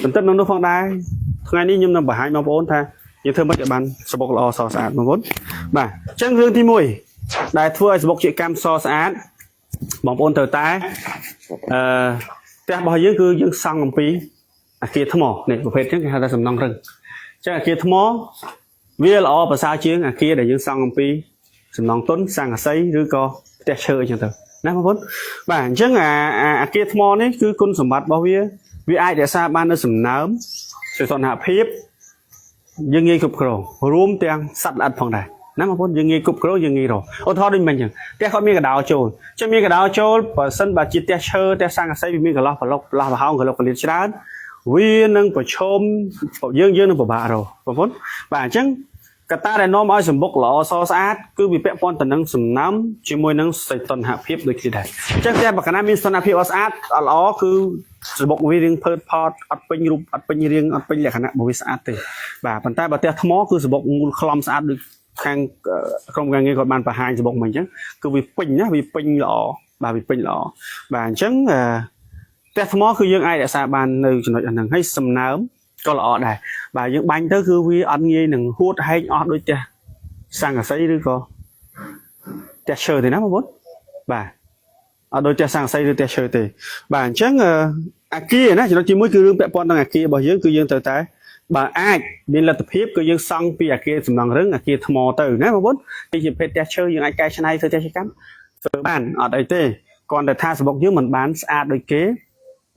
បន្តិចនៅនោះផងដែរថ្ងៃនេះខ្ញុំនឹងបង្ហាញបងប្អូនថាយើងធ្វើមិនឲ្យបានសបុកល្អសស្អាតបងប្អូនបាទអញ្ចឹងរឿងទី1ដែលធ្វើឲ្យសបុកជាកម្មសស្អាតបងប្អូនត្រូវតែផ្ទះរបស់យើងគឺយើងសង់អំពីអាគារថ្មនេះប្រភេទអញ្ចឹងគេហៅថាសំណង់រឹងអញ្ចឹងអាគារថ្មវាល្អប្រសើរជាងអាគារដែលយើងសង់អំពីសំណង់ទុនស័ង្កសីឬក៏ផ្ទះឈើអញ្ចឹងទៅណាបងប្អូនបាទអញ្ចឹងអាគារថ្មនេះគឺគុណសម្បត្តិរបស់វាអាចរក្សាបាននូវសំណើមសីតុណ្ហភាពយើងងាយគ្រប់គ្រងរួមទាំងសត្វល្អិតផងដែរណាបងប្អូនយើងងាយគ្រប់គ្រងយើងងាយរកឧទាហរណ៍ដូចមិនអញ្ចឹងផ្ទះគាត់មានកដោចូលចឹងមានកដោចូលបើសិនបើជាផ្ទះឈើផ្ទះស័ង្កសីវាមានកន្លោះប្រឡុកប្រឡោះប្រហោងកន្លុកកលៀតច្រើនវានឹងប្រឈមយើងនឹងពិបាករកបងប្អូនបាទអញ្ចឹងកត្តាដែលនាំឲ្យសម្បុកល្អសស្អាតគឺវាពាក់ព័ន្ធទៅនឹងសំណើមជាមួយនឹងសីតុណ្ហភាពដូចគ្នាដែរអញ្ចឹងតែបើកាលណាមានសីតុណ្ហភាពស្អាតអត់ល្អគឺសម្បុកវារៀងផើតផតអត់ពេញរូបអត់ពេញរាងអត់ពេញលក្ខណៈរបស់វាស្អាតទេបាទប៉ុន្តែបើផ្ទះថ្មគឺសម្បុកមូលខ្លំស្អាតដូចខាងក្រុមការងារគាត់បានបង្ហាញសម្បុកមកអញ្ចឹងគឺវាពេញណាវាពេញល្អបាទវាពេញល្អបាទអញ្ចឹងផ្ទះថ្មគឺយើងអាចរក្សាបាននៅចំណុចហ្នឹងហើយសំណើមក៏ល្អដែរបាទយើងបាញ់ទៅគឺវាអត់ងាយនឹងហួតហែកអស់ដូចផ្ទះស័ង្កសីឬក៏ផ្ទះឈើទេណាបងប្អូនបាទអត់ដូចផ្ទះស័ង្កសីឬផ្ទះឈើទេបាទអញ្ចឹងអាគារណាចំណុចទី1គឺរឿងពាក់ព័ន្ធនឹងអាគាររបស់យើងគឺយើងត្រូវតែបើអាចមានលទ្ធភាពគឺយើងសង់ពីអាគារសំណង់រឹងអាគារថ្មទៅណាបងប្អូនទីជាភេទផ្ទះឈើយើងអាចកែច្នៃធ្វើផ្ទះជាកម្មធ្វើបានអត់អីទេគ្រាន់តែថាសម្បុកយើងមិនបានស្អាតដូចគេ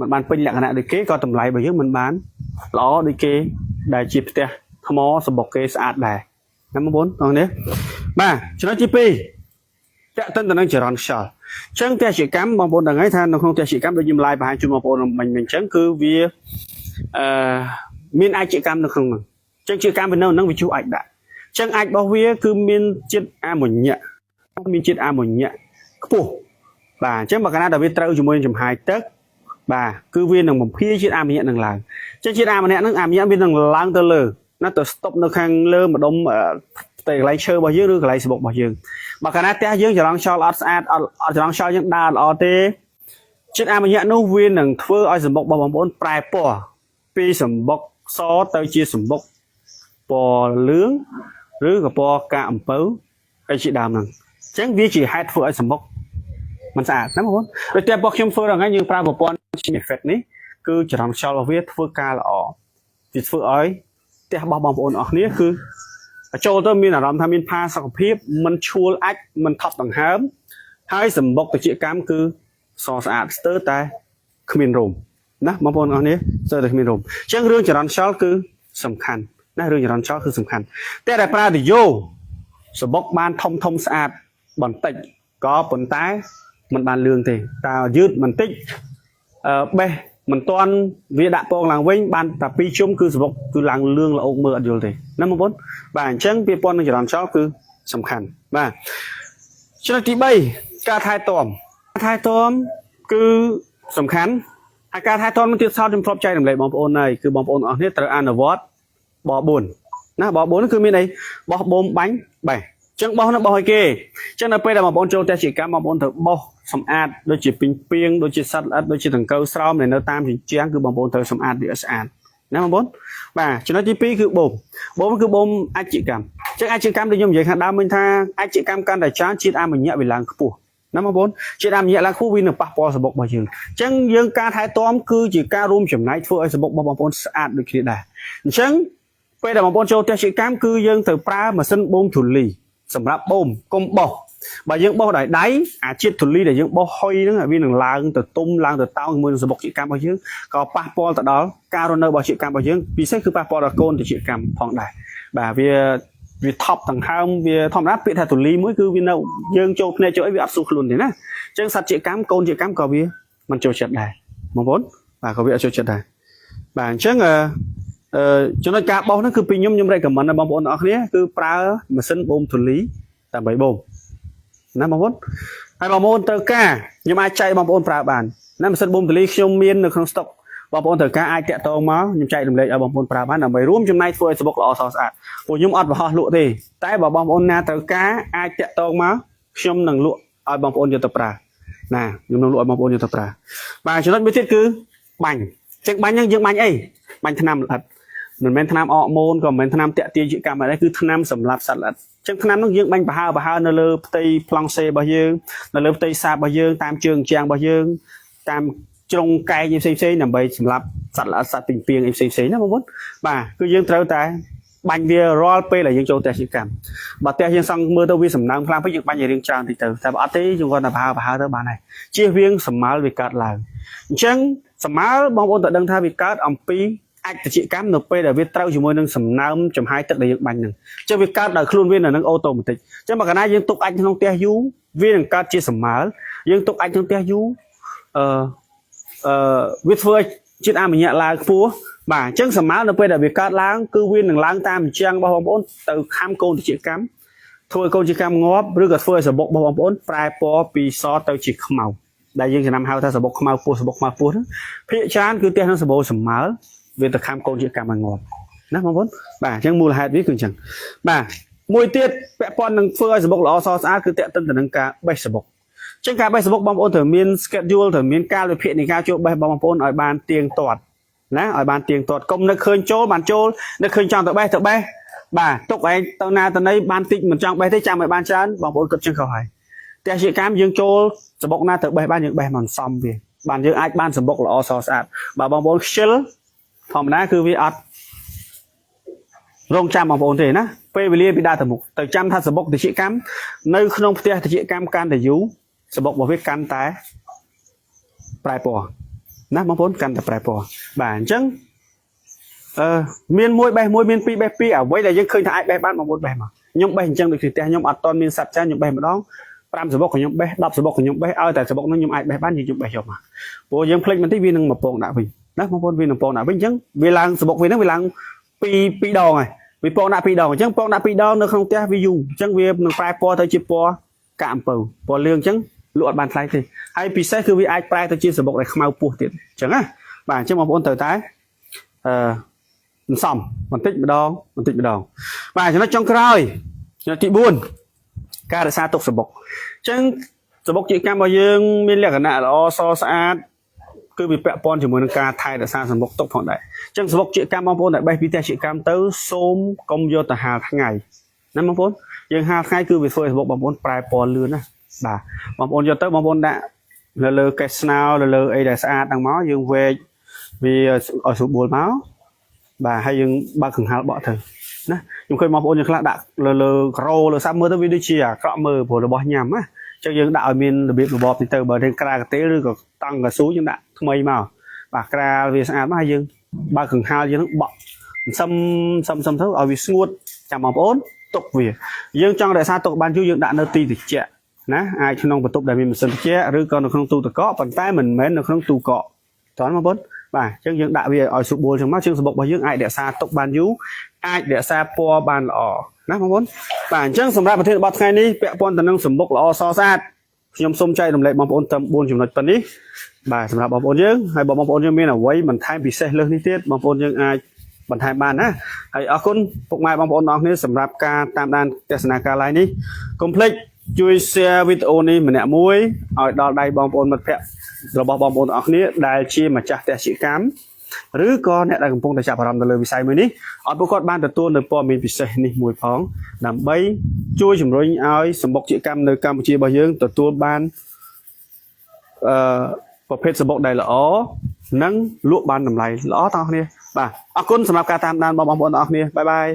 មិនបានពេញលក្ខណៈដូចគេក៏តម្លៃរបស់យើងមិនបានល្អដូចគេដែលជាផ្ទះថ្មសម្បុកគេស្អាតដែរណាបងប្អូនបងនេះបាទចំណុចទី2តាក់ទិនទៅនឹងចរន្តខ្យល់អញ្ចឹងផ្ទះជាកម្មបងប្អូនដឹងហើយថានៅក្នុងផ្ទះជាកម្មដូចខ្ញុំឡាយបង្ហាញជូនបងប្អូនមិញអញ្ចឹងគឺវាមានអាចកម្មនៅក្នុងហ្នឹងអញ្ចឹងជាកម្មវានៅហ្នឹងវាជួសអាចដាក់អញ្ចឹងអាចរបស់វាគឺមានជាតិអាម៉ូញ៉ាមានជាតិអាម៉ូញ៉ាខ្ពស់បាទអញ្ចឹងបើកាលណាដែលវាត្រូវជាមួយនឹងចំហាយទឹកបាទគឺវានឹងបំភាយជាតិអាម៉ូញ៉ានឹងឡើងអញ្ចឹងជាតិអាម៉ូញ៉ានឹងអាម៉ូញ៉ាវានឹងឡើងទៅលើណាទៅស្តុបនៅខាងលើម្ដុំផ្ទៃកន្លែងឈើរបស់យើងឬកន្លែងសបុករបស់យើងបើកាលណាផ្ទះយើងចរន្តខ្យល់អត់ស្អាតអត់ចរន្តខ្យល់យើងដើរល្អទេជាតិអាម៉ូញ៉ានោះវានឹងធ្វើឲ្យសបុករបស់បងប្អូនប្រែពណ៌ពីសបុកសទៅជាសម្បុកពណ៌លឿងឬក៏ពណ៌កាអំពៅអីជាដើមហ្នឹងអញ្ចឹងវាជាហេតុធ្វើឲ្យសម្បុកមិនស្អាតណាបងប្អូនដូចតែពួកខ្ញុំធ្វើរហងៃយើងប្រើប្រព័ន្ធ effect នេះគឺចរន្តខ្យល់របស់វាធ្វើការល្អវាធ្វើឲ្យផ្ទះរបស់បងប្អូនអស់គ្នាគឺចូលទៅមានអារម្មណ៍ថាមានផាសុខភាពមិនឈួលអាចមិនថប់ដង្ហើមហើយសម្បុកតិចកម្មគឺសស្អាតស្ទើរតែគ្មានរោមណាបងប្អូនអរគ្នាស្ទើរតែគ្មានរោមអញ្ចឹងរឿងចរន្តខ្យល់គឺសំខាន់ណារឿងចរន្តខ្យល់គឺសំខាន់តែដែលប្រើទៅយោសបុកបានធំស្អាតបន្តិចក៏ប៉ុន្តែมันបានលឿងទេតើយឺតបន្តិចបេះមិនទាន់វាដាក់ពងឡើងវិញបានតែ2ជុំគឺសបុកគឺឡើងលឿងល្អមើលអត់យល់ទេណាបងប្អូនបាទអញ្ចឹងពាក្យពន្ធនឹងចរន្តខ្យល់គឺសំខាន់បាទចំណុចទី3ការថែទាំគឺសំខាន់ហើយការថែទាំនឹងទៀតសោតខ្ញុំធ្លាប់ចែករំលែកបងប្អូនហើយគឺបងប្អូនអរគ្នាត្រូវអនុវត្តប4ណាប4គឺមានអីបោះបូមបាញ់បេះអញ្ចឹងបោះនឹងបោះឲ្យគេអញ្ចឹងដល់ពេលដែលបងប្អូនចូលផ្ទះជាកម្មបងប្អូនត្រូវបោះសម្អាតដូចជាពីងពីងដូចជាសត្វល្អិតដូចជាដង្កូវស្រោមដែលនៅតាមជញ្ជាំងគឺបងប្អូនត្រូវសម្អាតវាឲ្យស្អាតណាបងប្អូនបាទចំណុចទី2គឺបូមគឺបូមអច្ចកម្មអញ្ចឹងអច្ចកម្មដូចខ្ញុំនិយាយខាងដើមវិញថាអច្ចកម្មកាន់តែច្រើនជាតិអាម៉ូញ៉ាវាឡើងខ្ពស់ណាបងប្អូនជាតិអាម៉ូញ៉ាឡើងខ្ពស់វានឹងប៉ះពាល់សបុករបស់យើងអញ្ចឹងយើងការថែទាំគឺជាការរួមចំណែកធ្វើឲ្យសបុករបស់បងប្អូនស្អាតដូចគ្នាដែរអញ្ចឹងពេលដែលបងប្អូនចូលផ្ទះជាកម្មគឺយើងត្រូវប្រើម៉ាស៊ីនបូមធូលីសម្រាប់បូមកុំបោះបើយើងបោះដោយដៃអាជាតិធូលីដែលយើងបោះហុយហ្នឹងវានឹងឡើងទៅទុំឡើងទៅតោងជាមួយនឹងសបុកជាកម្មរបស់យើងក៏ប៉ះពាល់ទៅដល់ការរស់នៅរបស់ជាកម្មរបស់យើងពិសេសគឺប៉ះពាល់ដល់កូនជាកម្មផងដែរបាទវាថប់ដង្ហើមវាធម្មតាពាក្យថាធូលីមួយគឺវានៅយើងចូលភ្នែកចូលអីវាអត់ស៊ូខ្លួនទេណាអញ្ចឹងសត្វជាកម្មកូនជាកម្មក៏វាមិនចូលចិត្តដែរបងប្អូនបាទក៏វាអត់ចូលចិត្តដែរបាទអញ្ចឹងចំណុចការបោះហ្នឹងគឺពីខ្ញុំ recommend ដល់បងប្អូនទាំងអស់គ្នាគឺប្រើម៉ាស៊ីនបូមធូលីដើម្បីបូមណាបងប្អូនហើយបងប្អូនត្រូវការខ្ញុំអាចចែកបងប្អូនប្រើបានណាម៉ាស៊ីនបូមធូលីខ្ញុំមាននៅក្នុងស្តុកបងប្អូនត្រូវការអាចតាក់ទងមកខ្ញុំចែករំលែកឲ្យបងប្អូនប្រើបានដើម្បីរួមចំណែកធ្វើឲ្យសបុកល្អស្រស់ស្អាតពួកខ្ញុំអត់បង្ហោះលក់ទេតែបើបងប្អូនណាត្រូវការអាចតាក់ទងមកខ្ញុំនឹងលក់ឲ្យបងប្អូនយកទៅប្រើណាខ្ញុំនឹងលក់ឲ្យបងប្អូនយកទៅប្រើបាទចំណុចមួយទៀតគឺបាញ់ចឹងបាញ់ហ្នឹងយើងបាញ់អី បាញ់ថ្នាំល្អិតមិនមែនថ្នាំអរម៉ូនក៏មិនមែនថ្នាំតាក់ទាញជាកម្មអីគឺថ្នាំសម្រាប់សត្វល្អិតអញ្ចឹងថ្នាំនោះយើងបាញ់ប្រហើនៅលើផ្ទៃប្លង់សេរបស់យើងនៅលើផ្ទៃសាបរបស់យើងតាមជើងជាងរបស់យើងតាមជ្រុងកែងផ្សេងដើម្បីសម្រាប់សត្វល្អិតសត្វពីងផ្សេងណាបងប្អូនបាទគឺយើងត្រូវតែបាញ់វារាល់ពេលដែលយើងចូលផ្ទះជាកម្មបើផ្ទះយើងសង់មើលទៅវាសំណើមខ្លាំងពេកយើងបាញ់ឲ្យរៀងច្រើនតិចទៅតែបើអត់ទេយើងគាត់តែប្រហើទៅបានហើយជៀសវាងសម្មាលវាកើតឡើងអញ្ចឹងសម្មាលបងប្អូនត្រូវដឹងថាវាកើតអំពីអាចតិចកម្មនៅពេលដែលវាត្រូវជាមួយនឹងសំណើមចំហាយទឹកដែលយើងបាញ់ហ្នឹងអញ្ចឹងវាកើតដោយខ្លួនវានៅនឹងអូតូម៉ាទិកអញ្ចឹងបើកាលណាយើងទុកអាចក្នុងផ្ទះយូរវានឹងកើតជាសម្មាលយើងទុកអាចក្នុងផ្ទះយូរវាធ្វើឲ្យជាតិអាម៉ូញ៉ាឡើងខ្ពស់បាទអញ្ចឹងសម្មាលនៅពេលដែលវាកើតឡើងគឺវានឹងឡើងតាមអញ្ចឹងរបស់បងប្អូនទៅខំកូនតិចកម្មធ្វើឲ្យកូនតិចកម្មងាប់ឬក៏ធ្វើឲ្យសបុករបស់បងប្អូនប្រែពណ៌ពីសទៅជាខ្មៅដែលយើងចំណាំហៅថាសបុកខ្មៅពោះសបុកខ្មៅពោះហ្នឹងភាគច្រើនគឺផ្ទះក្នុងសបោសម្មាលវាទៅខំកូនជាកម្មឲ្យងាប់ណាបងប្អូនបាទអញ្ចឹងមូលហេតុវាគឺអញ្ចឹងបាទមួយទៀតពាក់ព័ន្ធនឹងធ្វើឲ្យសបុកល្អសស្អាតគឺតេតិនទៅនឹងការបេះសបុកអញ្ចឹងការបេះសបុកបងប្អូនត្រូវមាន schedule ត្រូវមានកាលវិភាគនៃការចូលបេះបងប្អូនឲ្យបានទៀងទាត់ណាឲ្យបានទៀងទាត់កុំនឹកឃើញចូលបានចូលនឹកឃើញចង់ទៅបេះបាទទុកឯងទៅណាទៅណីបានតិចមិនចង់បេះទេចាំឲ្យបានច្រើនបងប្អូនគិតចឹងខុសហើយតែជាកម្មយើងចូលសបុកណាទៅបេះបានយើងបេះមិនសមវាបានយើងអាចបានសបុកល្អសស្អាតបើបងប្អូនខ្ជិលធម្មតាគឺវាអត់រងចាំបងប្អូនទេណាពេលវេលាពីដើរទៅមុខទៅចាំថាសបុកតិចកម្មនៅក្នុងផ្ទះតិចកម្មកាន់តែយូរសបុករបស់វាកាន់តែប្រែពណ៌ណាបងប្អូនកាន់តែប្រែពណ៌បាទអញ្ចឹងមានមួយបេះមួយមានពីរបេះពីរអ្វីដែលយើងឃើញថាអាចបេះបានបងប្អូនបេះមកខ្ញុំបេះអញ្ចឹងដូចផ្ទះខ្ញុំអត់តន់មានសត្វចាខ្ញុំបេះម្ដង5សបុកខ្ញុំបេះ10សបុកខ្ញុំបេះឲ្យតែសបុកនោះខ្ញុំអាចបេះបានយើងបេះយកមកព្រោះយើងភ្លេចបន្តិចវានឹងមកពងដាក់វិញណាបងប្អូនវានឹងពងដាក់វិញអញ្ចឹងវាឡើងសបុកវិញហ្នឹងវាឡើងពីរដងហើយវាពងដាក់2ដងអញ្ចឹងពងដាក់2ដងនៅក្នុងផ្ទះវាយូរអញ្ចឹងវានឹងប្រែពណ៌ទៅជាពណ៌កាកអំពៅពណ៌លឿងអញ្ចឹងលក់អត់បានថ្លៃទេហើយពិសេសគឺវាអាចប្រែទៅជាសបុកដែលខ្មៅពោះទៀតអញ្ចឹងណាបាទអញ្ចឹងបងប្អូនត្រូវតែសំបន្តិចម្ដងបាទចំណុចចុងក្រោយចំណុចទី4ការរក្សាទុកសបុកអញ្ចឹងសបុកជាកម្មរបស់យើងមានលក្ខណៈល្អសស្អាតគឺវាពាក់ព័ន្ធជាមួយនឹងការថែរក្សាសបុកទុកផងដែរអញ្ចឹងសបុកជាកម្មបងប្អូនដែលបេះពីផ្ទះជាកម្មទៅសូមកុំយកទៅហាលថ្ងៃណាបងប្អូនយើងហាលថ្ងៃគឺវាធ្វើឲ្យសបុកបងប្អូនប្រែពណ៌លឿនណាបាទបងប្អូនយកទៅបងប្អូនដាក់នៅលើកេសស្នោនៅលើអីដែលស្អាតហ្នឹងមកយើងវែកវាឲ្យស្រួលបួលមកបាទហើយយើងបើកកង្ហាលបក់ទៅណាខ្ញុំឃើញបងប្អូនយើងខ្លះដាក់លើក្រោលើសាប់មើលទៅវាដូចជាអាក្រក់មើលព្រោះរបស់ញ៉ាំណាអញ្ចឹងយើងដាក់ឲ្យមានរបៀបរបបនេះទៅបើយើងក្រាកាទេឬក៏តង់កស៊ូយើងដាក់ថ្មីមកបាទក្រាវាស្អាតមកហើយយើងបើកកង្ហាលយើងនឹងបក់សឹមទៅឲ្យវាស្ងួតចាំបងប្អូនទុកវាយើងចង់រក្សាទុកបានយូរយើងដាក់នៅទីត្រជាក់ណាអាចក្នុងបន្ទប់ដែលមានម៉ាស៊ីនត្រជាក់ឬក៏នៅក្នុងទូទឹកកកប៉ុន្តែមិនមែននៅក្នុងទូកកតើបងប្អូនបាទអញ្ចឹងយើងដាក់វាឲ្យស្រួលចឹងមកជើងសបុករបស់យើងអាចរក្សាទុកបានយូរអាចរក្សាពណ៌បានល្អណាបងប្អូនបាទអញ្ចឹងសម្រាប់ប្រធានបទថ្ងៃនេះពាក់ព័ន្ធទៅនឹងសបុកល្អសស្អាតខ្ញុំសូមចែករំលែកបងប្អូនត្រឹម4ចំណុចប៉ុណ្នេះបាទសម្រាប់បងប្អូនយើងហើយបងប្អូនយើងមានអ្វីបន្ថែមពិសេសលើសនេះទៀតបងប្អូនយើងអាចបន្ថែមបានណាហើយអរគុណពុកម៉ែបងប្អូនទាំងអស់គ្នាសម្រាប់ការតាមដានទស្សនាការ live នេះកុំភ្លេចជួយ share វីដេអូនេះម្នាក់មួយឲ្យដល់ដៃបងប្អូនមិត្តភក្តិរបស់បងប្អូនទាំងអស់គ្នាដែលជាម្ចាស់ផ្ទះជាកម្មឬក៏អ្នកដែលកំពុងតែចាប់អារម្មណ៍ទៅលើវិស័យមួយនេះឲ្យពួកគាត់បានទទួលនៅព័ត៌មានពិសេសនេះមួយផងដើម្បីជួយជំរុញឲ្យសម្បុកជាកម្មនៅកម្ពុជារបស់យើងទទួលបានប្រភេទសម្បុកដែលល្អនិងលក់បានតម្លៃល្អទាំងអស់គ្នាបាទអរគុណសម្រាប់ការតាមដានបងប្អូនទាំងអស់គ្នាបាយបាយ